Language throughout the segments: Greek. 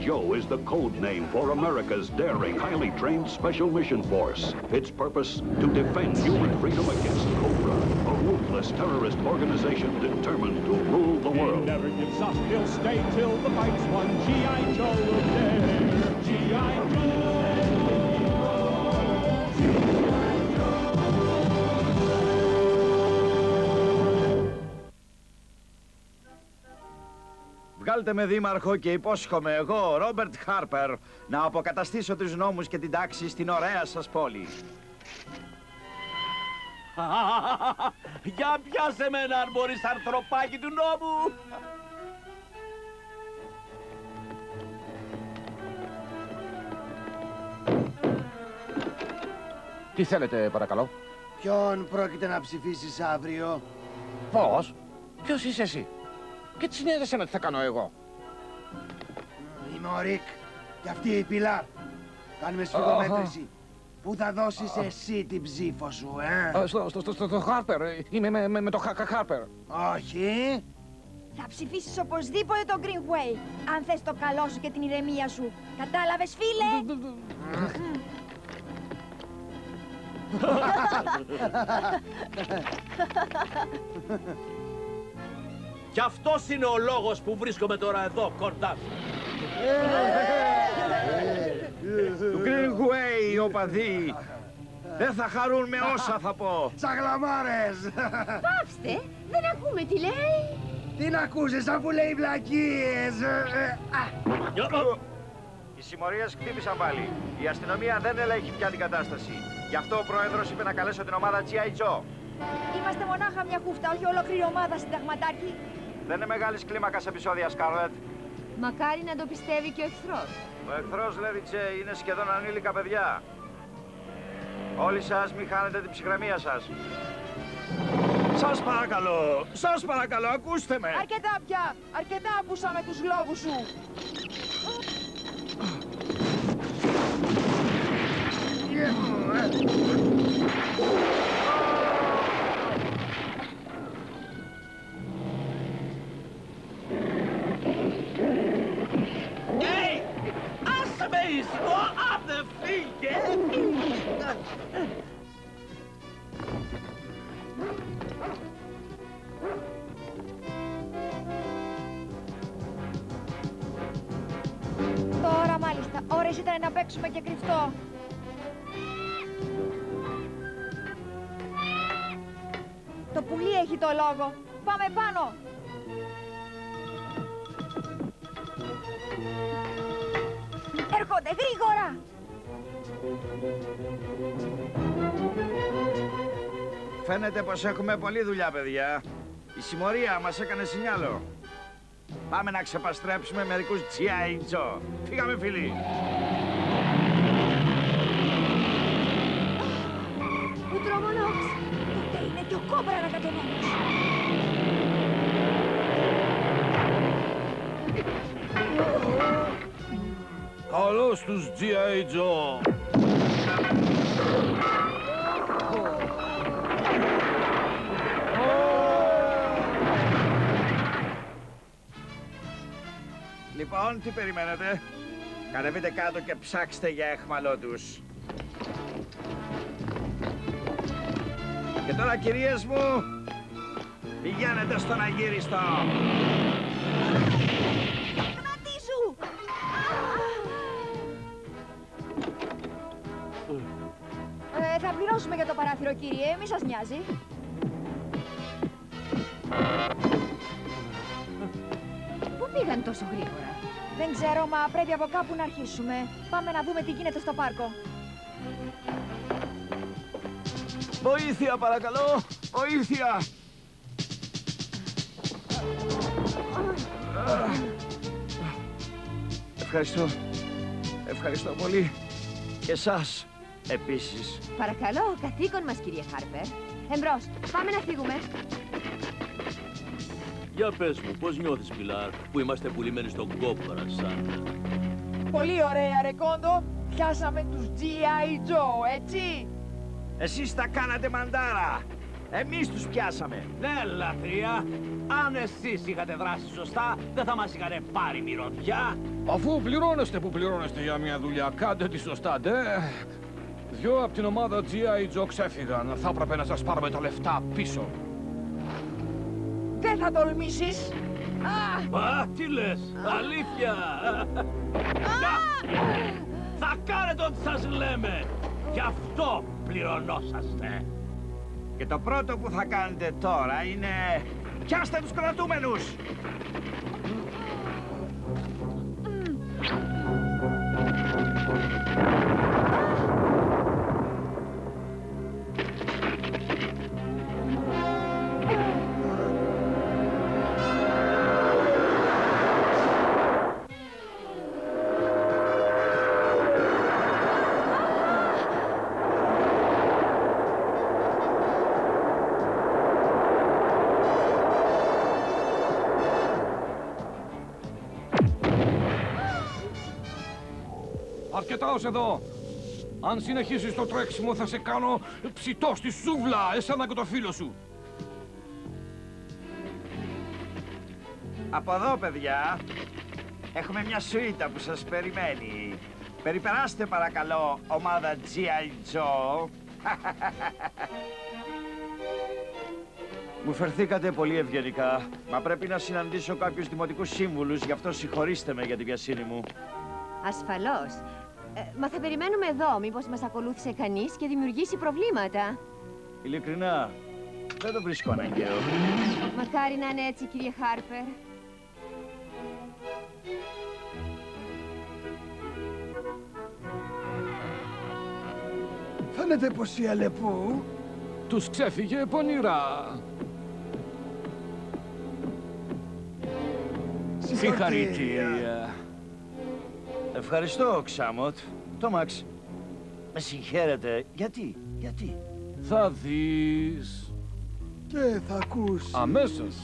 Joe is the code name for America's daring, highly trained Special Mission Force. Its purpose, to defend human freedom against Cobra, a ruthless terrorist organization determined to rule the world. He never gives up, he'll stay till the fight's won. G.I. Joe will dare, G.I. Joe. Βγάλτε με δήμαρχο και υπόσχομαι εγώ, Ρόμπερτ Χάρπερ, να αποκαταστήσω τους νόμους και την τάξη στην ωραία σας πόλη. Για πιάσε με έναν μπορείς αρθροπάκι του νόμου. Τι θέλετε, παρακαλώ? Ποιον πρόκειται να ψηφίσεις αύριο? Πώς? Ποιος είσαι εσύ? Και τι συνέβη εσένα, τι θα κάνω εγώ? Είμαι ο Ρικ και αυτή η Πιλάρ. Κάνουμε σφιγομέτρηση. Πού θα δώσεις εσύ την ψήφο σου, Στο Χάρπερ. Είμαι με το Χάρπερ. Όχι. Θα ψηφίσεις οπωσδήποτε τον Greenway, αν θες το καλό σου και την ηρεμία σου. Κατάλαβες, φίλε? Κι αυτός είναι ο λόγος που βρίσκομαι τώρα εδώ, κοντά σου. Του Greenway οι οπαδοί δεν θα χαρούν με όσα θα πω. Τσαγλαμάρες. Πάψτε, δεν ακούμε τι λέει. Τι να ακούσεις αφού λέει βλακίες. Οι συμμορίες χτύπησαν πάλι. Η αστυνομία δεν ελέγχει πια την κατάσταση. Γι' αυτό ο πρόεδρος είπε να καλέσω την ομάδα G.I. Joe. Είμαστε μονάχα μια χούφτα, όχι ολόκληρη ομάδα, συνταγματάρχη. Δεν είναι μεγάλης κλίμακας επεισόδια, Σκάρλετ. Μακάρι να το πιστεύει και ο εχθρός. Ο εχθρός, Lady J, είναι σχεδόν ανήλικα παιδιά. Όλοι σας μη χάνετε την ψυχραιμία σας. Σας παρακαλώ, ακούστε με. Αρκετά πια, αρκετά ακούσαμε τους λόγους σου. Άσε με ήσυχο, άντε φύγε! Τώρα μάλιστα, ώρες ήταν να παίξουμε και κρυφτό. Το πουλί έχει το λόγο. Πάμε πάνω. Έρχονται γρήγορα. Φαίνεται πως έχουμε πολλή δουλειά, παιδιά. Η συμμορία μας έκανε σινιάλο. Πάμε να ξεπαστρέψουμε μερικούς G.I. Joe. Φύγαμε, φίλοι. Ο τρομονός. Τότε είναι και ο Κόμπρα να κατεβαίνει. Καλώς τους G.I. Joe. Λοιπόν, τι περιμένετε? Κατεβείτε κάτω και ψάξτε για έχμαλό τους. Και τώρα, κυρίες μου, πηγαίνετε στον αγύριστο. Κρατήσου! Θα πληρώσουμε για το παράθυρο, κύριε. Μη σας νοιάζει. Πού πήγαν τόσο γρήγορα? Δεν ξέρω, μα πρέπει από κάπου να αρχίσουμε. Πάμε να δούμε τι γίνεται στο πάρκο. Βοήθεια, παρακαλώ! Βοήθεια! Ευχαριστώ. Ευχαριστώ πολύ. Και εσάς επίσης. Παρακαλώ, καθήκον μας, κύριε Χάρπερ. Εμπρός, πάμε να φύγουμε. Για πες μου, πώς νιώθεις, Πιλάρ, που είμαστε πουλημένοι στον Κόμπρα, σαν? Πολύ ωραία, ρε Κόντο. Πιάσαμε τους G.I. Joe, έτσι. Εσείς τα κάνατε, μαντάρα. Εμείς τους πιάσαμε. Ναι, λατρεία. Αν εσείς είχατε δράσει σωστά, δεν θα μας είχατε πάρει μυρωδιά. Αφού πληρώνεστε που πληρώνεστε για μια δουλειά, κάντε τη σωστά, ντε. Δυο από την ομάδα G.I. Joe ξέφυγαν. Θα έπρεπε να σας πάρουμε τα λεφτά πίσω. Δεν θα τολμήσεις. Α, τι λες, αλήθεια. Θα κάνετε ό,τι σας λέμε. Γι' αυτό πληρωνόσαστε. Και το πρώτο που θα κάνετε τώρα είναι... Πιάστε τους κρατούμενους! Αρκετά ως εδώ. Αν συνεχίσεις το τρέξιμο θα σε κάνω ψητό στη σούβλα, εσένα και το φίλο σου. Από εδώ, παιδιά, έχουμε μια σουίτα που σας περιμένει. Περιπεράστε παρακαλώ, ομάδα G.I. Joe. Μου φερθήκατε πολύ ευγενικά. Μα πρέπει να συναντήσω κάποιους δημοτικούς σύμβουλους, γι' αυτό συγχωρήστε με για τη βιασύνη μου. Ασφαλώς. Μα θα περιμένουμε εδώ, μήπως μας ακολούθησε κανείς και δημιουργήσει προβλήματα. Ειλικρινά, δεν το βρίσκω αναγκαίο. Μακάρι να είναι έτσι, κύριε Χάρπερ. Φαίνεται πως η Αλεπού Τους ξέφυγε πονηρά. Συγχαρητήρια. Ευχαριστώ, Ξάμοτ. Τόμαξ, με συγχαίρετε. Γιατί? Θα δεις. και θα ακούσει. Αμέσως.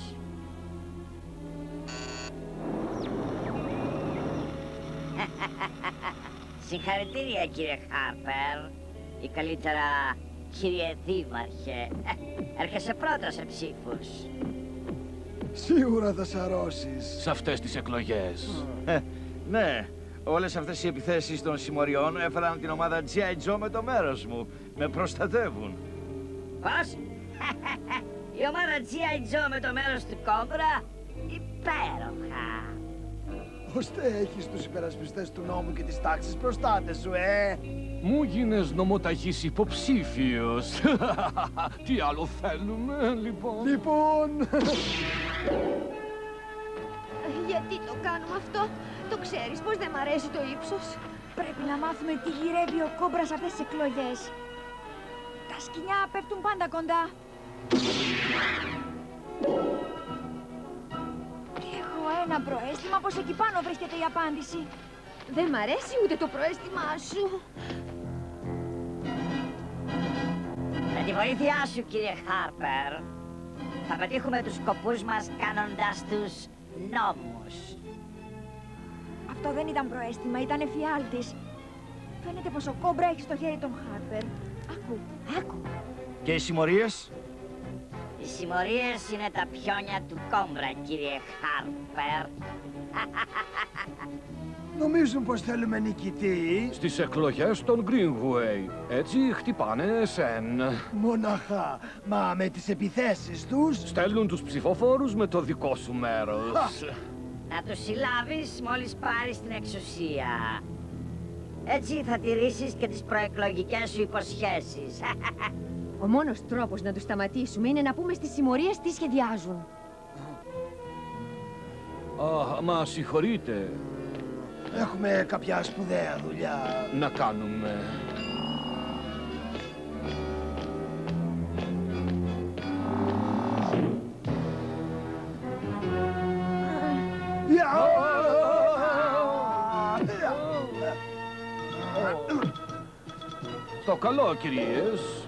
Συγχαρητήρια, κύριε Χάρπερ. Ή καλύτερα, κύριε Δήμαρχε. Έρχεσαι πρώτα σε ψήφους. Σίγουρα θα σαρώσεις. Σε αυτές τις εκλογές. Ναι, όλες αυτές οι επιθέσεις των συμμοριών έφεραν την ομάδα G.I. Joe με το μέρος μου. Με προστατεύουν. Πώς? Η ομάδα G.I. Joe με το μέρος του Κόμπρα? Υπέροχα. Ώστε έχεις τους υπερασπιστές του νόμου και της τάξης προστάτες σου, Μου γίνες νομοταγής υποψήφιος. Τι άλλο θέλουμε, λοιπόν. Γιατί το κάνουμε αυτό? Το ξέρεις πως δεν μ' αρέσει το ύψος. Πρέπει να μάθουμε τι γυρεύει ο Κόμπρας αυτές τις εκλογές. Τα σκοινιά πέφτουν πάντα κοντά. Έχω ένα προαίσθημα πως εκεί πάνω βρίσκεται η απάντηση. Δεν μ' αρέσει ούτε το προαίσθημά σου. Με τη βοήθειά σου, κύριε Χάρπερ, θα πετύχουμε τους σκοπούς μας κάνοντας τους νόμους. Αυτό δεν ήταν προαίσθημα, ήταν εφιάλτης. Φαίνεται πως ο Κόμπρα έχει στο χέρι τον Χάρπερ. Άκου. Και οι συμμορίες? Οι συμμορίες είναι τα πιόνια του Κόμπρα, κύριε Χάρπερ. Νομίζουν πως θέλουμε νικητή. Στις εκλογές των Greenway. Έτσι χτυπάνε εσένα. Μοναχά. Μα με τις επιθέσεις τους Στέλνουν τους ψηφοφόρους με το δικό σου μέρος. Να τους συλλάβεις μόλις πάρεις την εξουσία. Έτσι θα τηρήσεις και τις προεκλογικές σου υποσχέσεις. Ο μόνος τρόπος να τους σταματήσουμε είναι να πούμε στις συμμορίες τι σχεδιάζουν. Μα συγχωρείτε. έχουμε κάποια σπουδαία δουλειά να κάνουμε. Το καλό, κυρίες.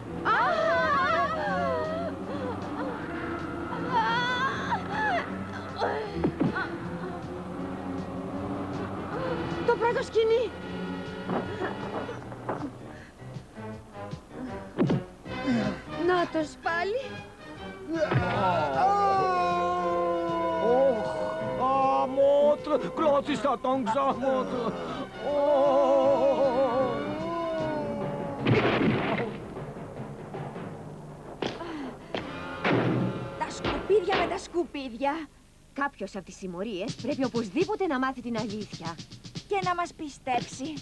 Το πρώτο σκηνή. Νάτος πάλι. σκότωσα τον ξάχμο του. Τα σκουπίδια με τα σκουπίδια. Κάποιος από τις συμμορίες πρέπει οπωσδήποτε να μάθει την αλήθεια. Και να μας πιστέψει.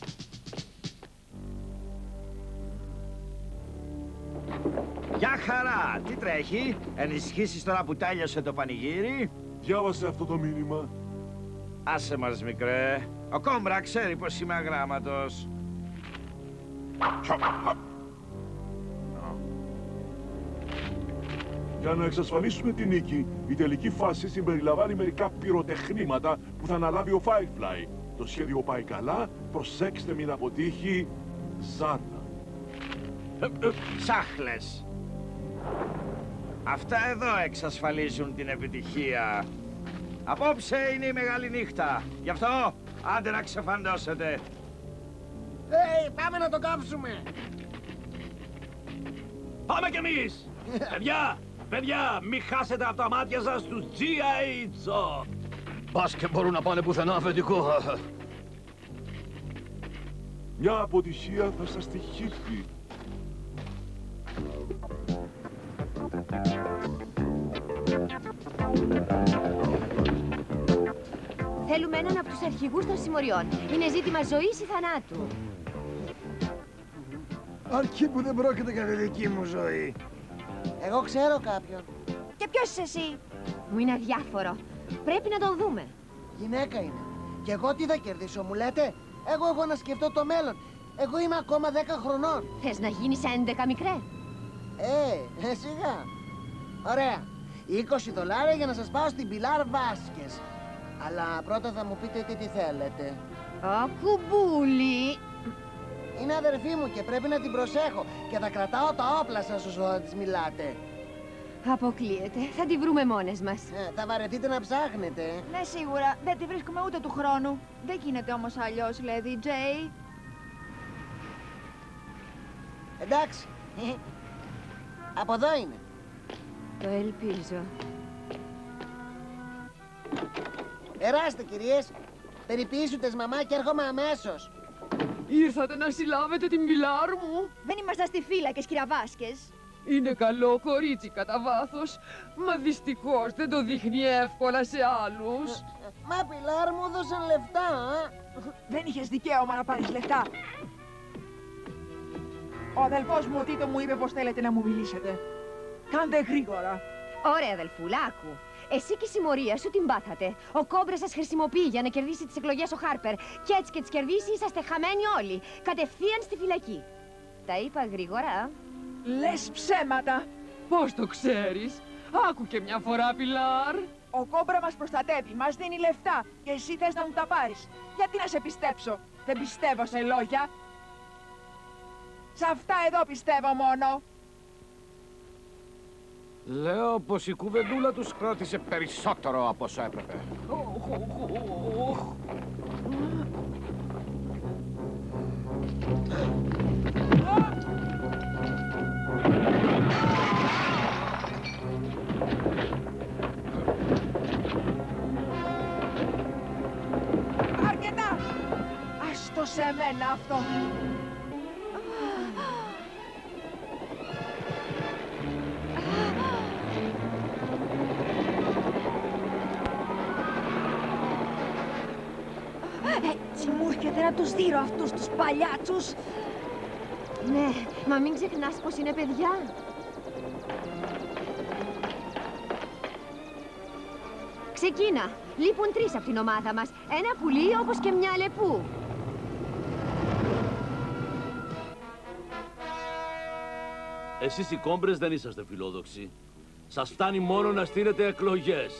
Γεια χαρά! Τι τρέχει? Ενισχύσεις τώρα που τέλειωσε το πανηγύρι? Διάβασε αυτό το μήνυμα. Άσε μας, μικρέ. Ο Κόμπρα ξέρει πως είμαι αγράμματος. Για να εξασφαλίσουμε την νίκη, η τελική φάση συμπεριλαμβάνει μερικά πυροτεχνήματα που θα αναλάβει ο Firefly. Το σχέδιο πάει καλά, προσέξτε μην αποτύχει. Ζάνα. Ψάχλες. Αυτά εδώ εξασφαλίζουν την επιτυχία. Απόψε είναι η μεγάλη νύχτα. Γι' αυτό, άντε να ξεφαντώσετε. Πάμε να το κάψουμε. Πάμε κι εμείς! Παιδιά, μη χάσετε από τα μάτια σας τους G.I. Joe! Πας και μπορούν να πάνε πουθενά αφεντικό. Μια αποτυχία θα σας τυχήσει. Θέλουμε έναν από τους αρχηγούς των συμμοριών. Είναι ζήτημα ζωής ή θανάτου. Αρκεί που δεν πρόκειται για τη δική μου ζωή. Εγώ ξέρω κάποιον. Και ποιος είσαι εσύ? Μου είναι αδιάφορο. Πρέπει να τον δούμε. Γυναίκα είναι. Και εγώ τι θα κερδίσω, μου λέτε? Εγώ έχω να σκεφτώ το μέλλον. Εγώ είμαι ακόμα 10 χρονών. Θες να γίνεις 11, μικρέ? Σιγά. Ωραία. $20 για να σας πάω στην Πιλάρ Βάσκες. Αλλά πρώτα θα μου πείτε τι θέλετε. Ω, κουμπούλι! Είναι αδερφή μου και πρέπει να την προσέχω. Και θα κρατάω τα όπλα σας όσο θα της μιλάτε. Αποκλείεται. Θα τη βρούμε μόνες μας. Θα βαρεθείτε να ψάχνετε. Ναι, σίγουρα. Δεν τη βρίσκουμε ούτε του χρόνου. Δεν γίνεται όμως αλλιώς, Lady J. Εντάξει. Από εδώ είναι. Το ελπίζω. Εράστε, κυρίες. Περιποιήσουτες, μαμά, και έρχομαι αμέσως. Ήρθατε να συλλάβετε την Πιλάρ μου. Δεν ήμασταν στη φύλακες, κυρία Βάσκες. Είναι καλό κορίτσι κατά βάθος, μα δυστυχώς δεν το δείχνει εύκολα σε άλλους. Μα Πιλάρ μου έδωσαν λεφτά, Δεν είχες δικαίωμα να πάρεις λεφτά. Ο αδελφός μου ο Τίτο μου είπε πως θέλετε να μου μιλήσετε. Κάντε γρήγορα. Ωραία, αδελφουλάκου. Εσύ και η συμμορία σου την πάθατε. Ο Κόμπρα σας χρησιμοποιεί για να κερδίσει τις εκλογές ο Χάρπερ. Κι έτσι και τις κερδίσει είσαστε χαμένοι όλοι. Κατευθείαν στη φυλακή. Τα είπα γρήγορα. Λες ψέματα. Πώς το ξέρεις? Άκου και μια φορά, Πιλάρ. Ο Κόμπρα μας προστατεύει, μας δίνει λεφτά και εσύ θες να μου τα πάρεις. Γιατί να σε πιστέψω? Δεν πιστεύω σε λόγια. Σε αυτά εδώ πιστεύω μόνο. Λέω πως η κουβεντούλα τους κράτησε περισσότερο από όσο έπρεπε. Αρκετά! Ας το σε μένα αυτό. Έτσι μου έρχεται να τους δείρω αυτούς τους παλιάτσους. Ναι, μα μην ξεχνάς πως είναι παιδιά. Ξεκίνα. Λείπουν 3 από την ομάδα μας. Ένα πουλί όπως και μια αλεπού. Εσείς οι κόμπρες δεν είσαστε φιλόδοξοι. Σας φτάνει μόνο να στείλετε εκλογές.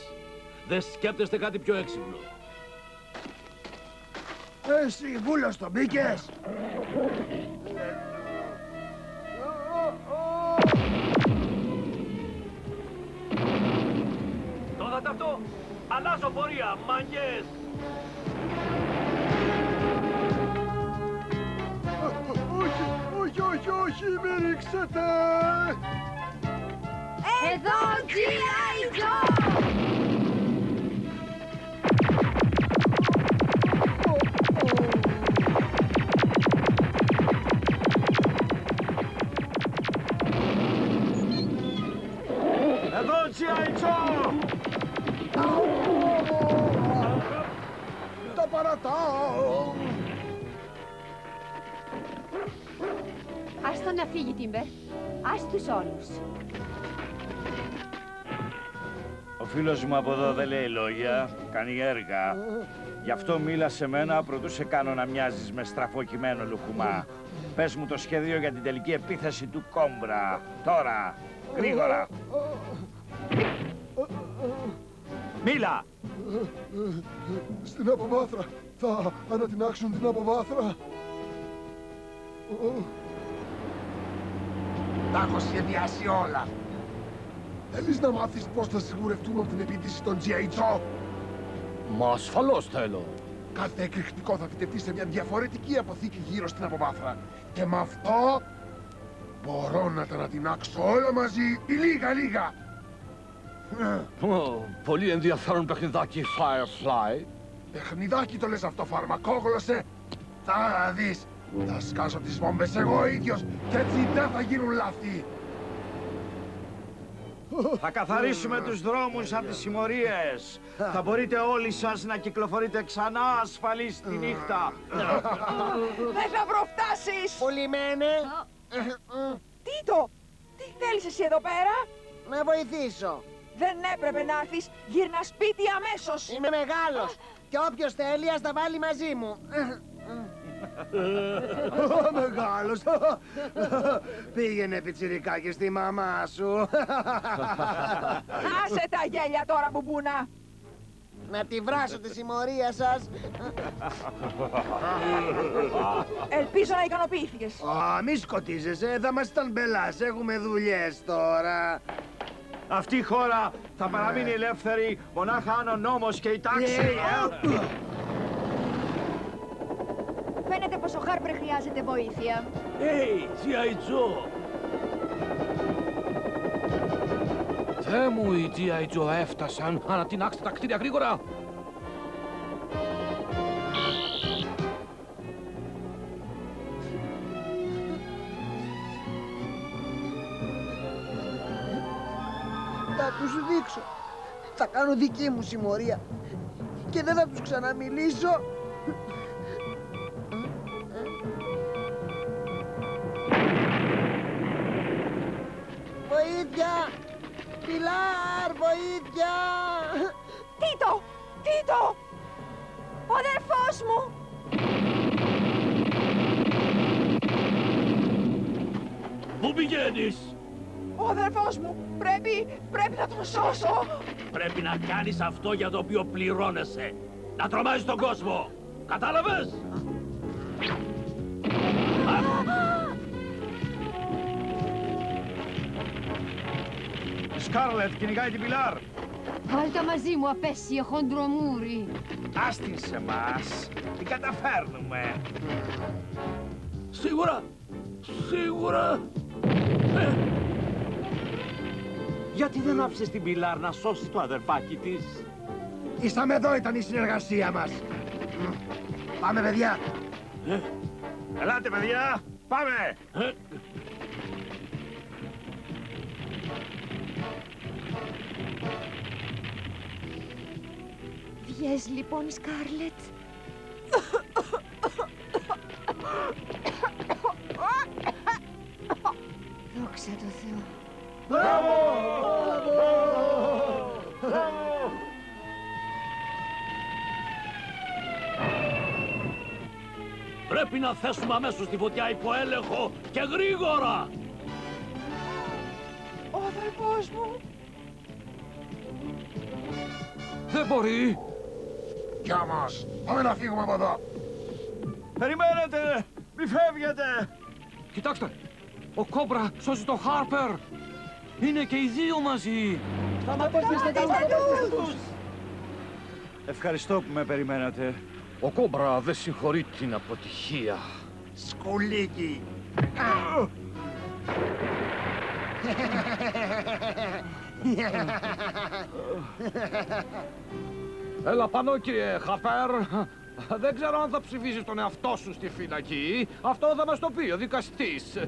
Δεν σκέπτεστε κάτι πιο έξυπνο. Εσύ, βούλος, το μπήκες! Το είδατε αυτό? Αλλάζω πορεία, μάγκες! Όχι, με ρίξετε! Εδώ, G.I. Joe! G.I. Joe! Τα παρατάω! Ας τον να φύγει, Τίμπερ. Ας τους όλους. Ο φίλος μου από εδώ δεν λέει λόγια, κάνει έργα. Γι' αυτό μίλα σε μένα προτού σε κάνω να μοιάζεις με στραφοκειμένο λουκουμά. Πες μου το σχέδιο για την τελική επίθεση του Κόμπρα. Τώρα, γρήγορα. Μίλα! Στην αποβάθρα. Θα ανατινάξουν την αποβάθρα. Τα έχω σχεδιάσει όλα. Θέλεις να μάθεις πώς θα σιγουρευτούμε από την επίθεση των G.I. Joe? Μα ασφαλώς θέλω. Κάθε εκρηκτικό θα φυτευτεί σε μια διαφορετική αποθήκη γύρω στην αποβάθρα. Και με αυτό μπορώ να τα ανατινάξω όλα μαζί λίγα-λίγα. Πολύ ενδιαφέρον παιχνιδάκι, Firefly. Παιχνιδάκι το λες αυτό, φαρμακόγλωσσε. Θα δεις. Θα σκάσω τις βόμβες εγώ ίδιος και έτσι δεν θα γίνουν λάθη. Θα καθαρίσουμε τους δρόμους από τις συμμορίες. Θα μπορείτε όλοι σας να κυκλοφορείτε ξανά ασφαλείς τη νύχτα. Δεν θα προφτάσεις! Πουλημένε! Τίτο, τι θέλεις εσύ εδώ πέρα? Να βοηθήσω. Δεν έπρεπε να έρθεις. Γύρνα σπίτι αμέσως. Είμαι μεγάλος και όποιος θέλει ας τα βάλει μαζί μου. Μεγάλος. Πήγαινε πιτσιρικάκι στη μαμά σου. Άσε τα γέλια τώρα, μπουμπούνα. Να τη βράσω τη συμμορία σας. Ελπίζω να ικανοποιήθηκες. Μη σκοτίζεσαι, θα μας ήταν μπελάς. Έχουμε δουλειές τώρα. Αυτή η χώρα θα παραμείνει ελεύθερη μονάχα αν ο νόμος και η τάξη... Φαίνεται πως ο Χάρπερ χρειάζεται βοήθεια. Hey, G.I. Joe! Θεέ μου, οι G.I. Joe έφτασαν. Ανατινάξτε τα κτίρια γρήγορα. Θα τους δείξω. Θα κάνω δική μου συμμορία. Και δεν θα τους ξαναμιλήσω. Βοήθεια! Πιλάρ, βοήθεια! Τίτο! Τίτο! Ο αδερφός μου! Πού πηγαίνεις? Ο αδερφός μου! Πρέπει να τον σώσω! Πρέπει να κάνεις αυτό για το οποίο πληρώνεσαι. Να τρομάζεις τον κόσμο. Κατάλαβες? Σκάρλετ, κυνηγάει την Πιλάρ. Βάλ' τα μαζί μου, απέσιο χοντρομούρι. Άστην σε μας. Την καταφέρνουμε. Σίγουρα. Σίγουρα. Γιατί δεν άφησες την Πιλάρ να σώσει το αδερφάκι της? Ήσαμε εδώ, ήταν η συνεργασία μας. Πάμε, παιδιά. Ελάτε, παιδιά. Πάμε. Βγες λοιπόν, Σκάρλετ. Δόξα τω Θεώ. Μπράβο! Πρέπει να θέσουμε αμέσως τη φωτιά υπό έλεγχο και γρήγορα! Ο αδερφός μου! Δεν μπορεί! Γεια μας! Πάμε να φύγουμε από εδώ! Περιμένετε! Μη φεύγετε! Κοιτάξτε! Ο Κόμπρα σώζει τον Χάρπερ! Είναι και οι δύο μαζί! Ευχαριστώ που με περιμένατε. Ο Κόμπρα δεν συγχωρεί την αποτυχία. Σκουλίκι! Έλα πάνω, κύριε Χάρπερ. Δεν ξέρω αν θα ψηφίσεις τον εαυτό σου στη φυλακή. Αυτό θα μας το πει ο δικαστής.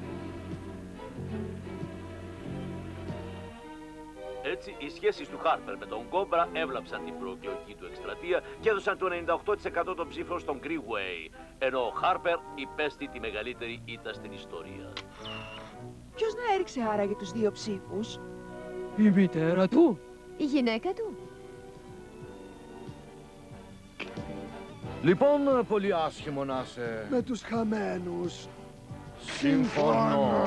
Έτσι, οι σχέσεις του Χάρπερ με τον Κόμπρα έβλαψαν την προεκλογική του εκστρατεία και έδωσαν το 98% των ψήφων στον Greenway, ενώ ο Χάρπερ υπέστη τη μεγαλύτερη ήττα στην ιστορία. Ποιος να έριξε άραγε τους 2 ψήφους? Η μητέρα του. Η γυναίκα του. Λοιπόν, πολύ άσχημο να είσαι. Με τους χαμένους. Συμφωνώ.